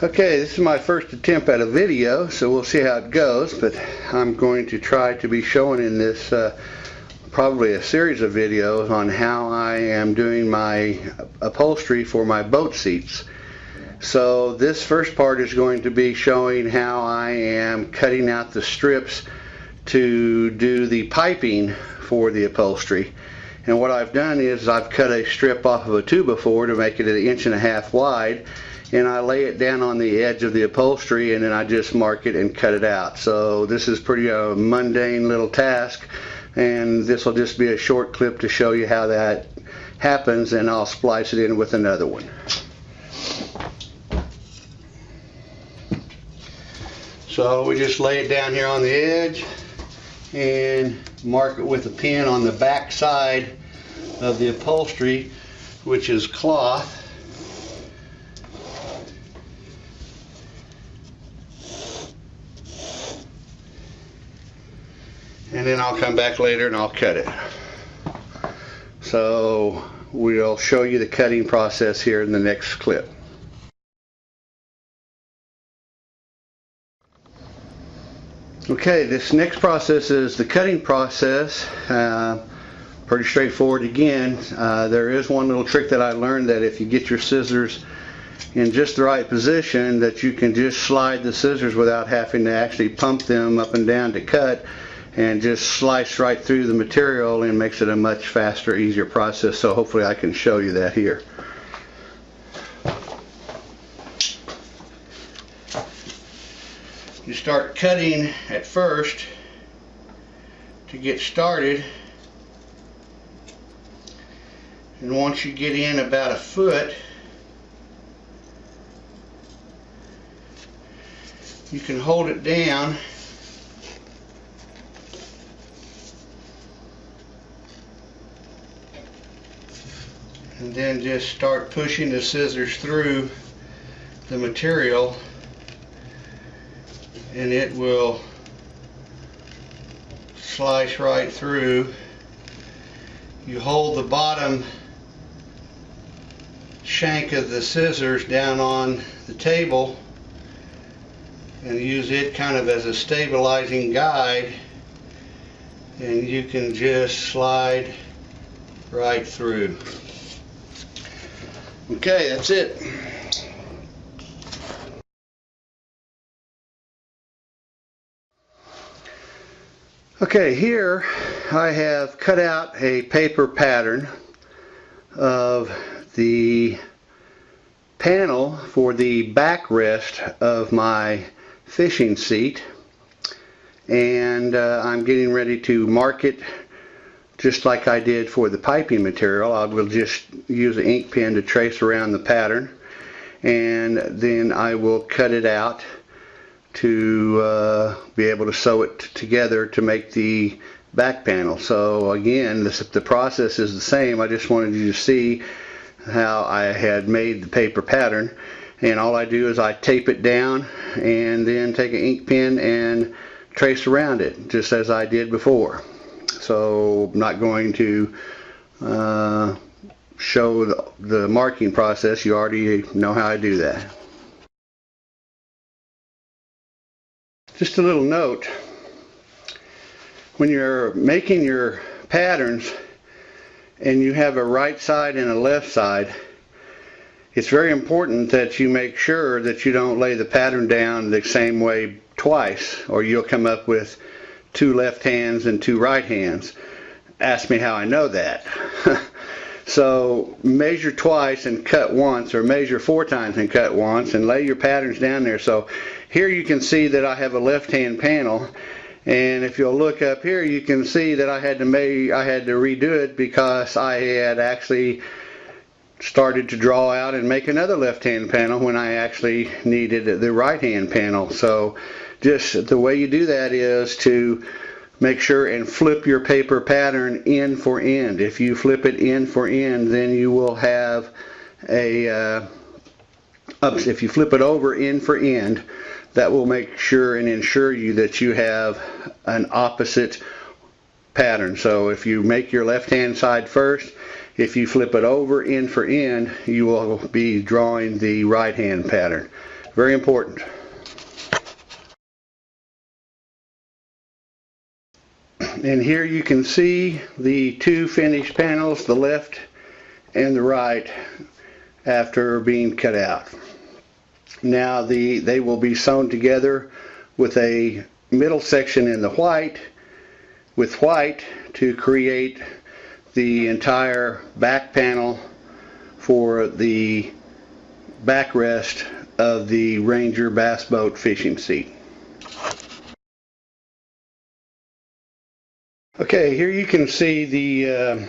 Okay, this is my first attempt at a video, so we'll see how it goes, but I'm going to try to be showing in this probably a series of videos on how I am doing my upholstery for my boat seats. So this first part is going to be showing how I am cutting out the strips to do the piping for the upholstery. And what I've done is I've cut a strip off of a 2x4 to make it 1.5 inches wide, and I lay it down on the edge of the upholstery, and then I just mark it and cut it out. So this is pretty mundane little task, and this will just be a short clip to show you how that happens, and I'll splice it in with another one. So we just lay it down here on the edge and mark it with a pin on the back side of the upholstery, which is cloth. And then I'll come back later and I'll cut it. So we'll show you the cutting process here in the next clip. Okay, this next process is the cutting process. Pretty straightforward again. There is one little trick that I learned, that if you get your scissors in just the right position, that you can just slide the scissors without having to actually pump them up and down to cut, and just slice right through the material, and makes it a much faster, easier process. So hopefully I can show you that here. You start cutting at first to get started, and once you get in about 1 foot, you can hold it down and then just start pushing the scissors through the material, and it will slice right through. You hold the bottom shank of the scissors down on the table and use it kind of as a stabilizing guide, and you can just slide right through. Okay, that's it. Okay, here I have cut out a paper pattern of the panel for the backrest of my fishing seat, and I'm getting ready to mark it just like I did for the piping material. I will just use an ink pen to trace around the pattern, and then I will cut it out to be able to sew it together to make the back panel. So again, the process is the same. I just wanted you to see how I had made the paper pattern, and all I do is I tape it down and then take an ink pen and trace around it just as I did before. So I'm not going to show the marking process. You already know how I do that. Just a little note, when you're making your patterns and you have a right side and a left side, it's very important that you make sure that you don't lay the pattern down the same way twice, or you'll come up with 2 left hands and 2 right hands. Ask me how I know that. So measure twice and cut once, or measure 4 times and cut once, and lay your patterns down there. So here you can see that I have a left hand panel, and if you'll look up here, you can see that I had to redo it because I had actually started to draw out and make another left hand panel when I actually needed the right hand panel. So just the way you do that is to make sure and flip your paper pattern end for end. If you flip it end for end, then you will have a if you flip it over end for end, that will make sure and ensure you that you have an opposite pattern. So if you make your left hand side first, if you flip it over end for end, you will be drawing the right hand pattern. Very important. And here you can see the two finished panels, the left and the right, after being cut out. Now they will be sewn together with a middle section in the white, with white, to create the entire back panel for the backrest of the Ranger bass boat fishing seat. Okay, here you can see the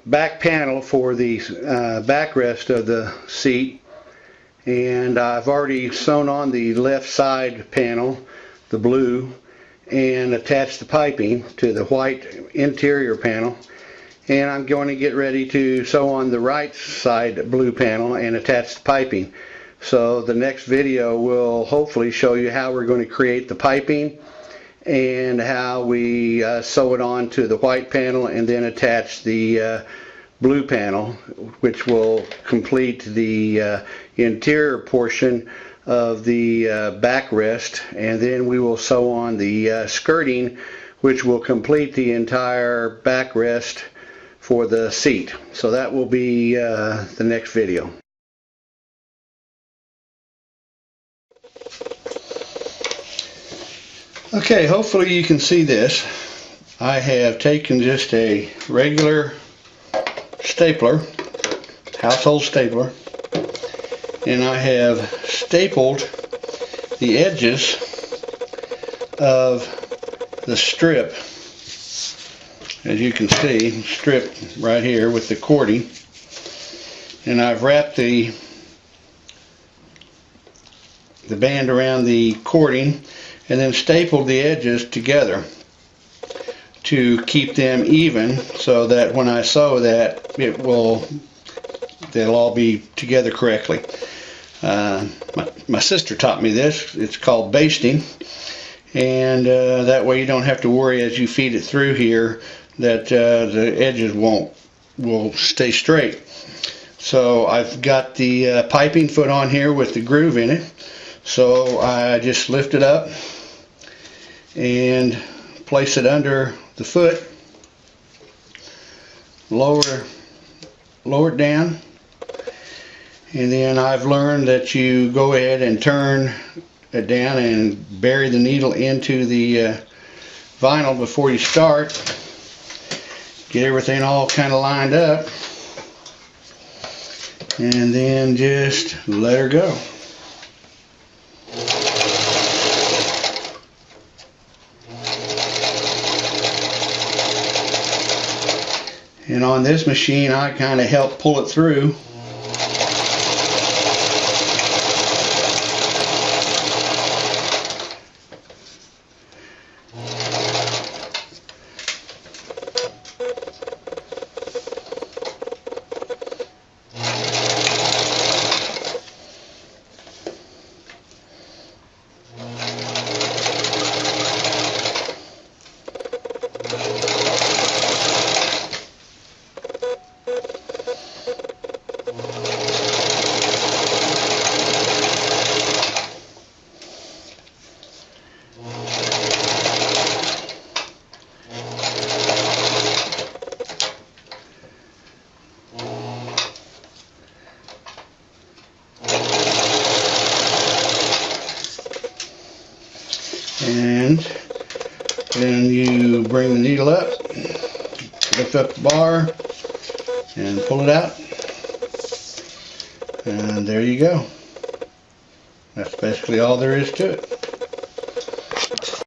back panel for the backrest of the seat, and I've already sewn on the left side panel, the blue, and attached the piping to the white interior panel, and I'm going to get ready to sew on the right side blue panel and attach the piping. So the next video will hopefully show you how we're going to create the piping and how we sew it on to the white panel and then attach the blue panel, which will complete the interior portion of the backrest, and then we will sew on the skirting, which will complete the entire backrest for the seat. So that will be the next video. Okay, hopefully you can see this. I have taken just a regular stapler, household stapler, and I have stapled the edges of the strip, as you can see, strip right here with the cording, and I've wrapped the band around the cording and then stapled the edges together to keep them even, so that when I sew that, they'll all be together correctly. My sister taught me this. It's called basting, and that way you don't have to worry as you feed it through here that the edges will stay straight. So I've got the piping foot on here with the groove in it, so I just lift it up and place it under the foot, lower it down, and then I've learned that you go ahead and turn it down and bury the needle into the vinyl before you start. Get everything all kind of lined up, and then just let her go. And on this machine, I kind of help pull it through. And then you bring the needle up, lift up the bar, and pull it out. And there you go. That's basically all there is to it.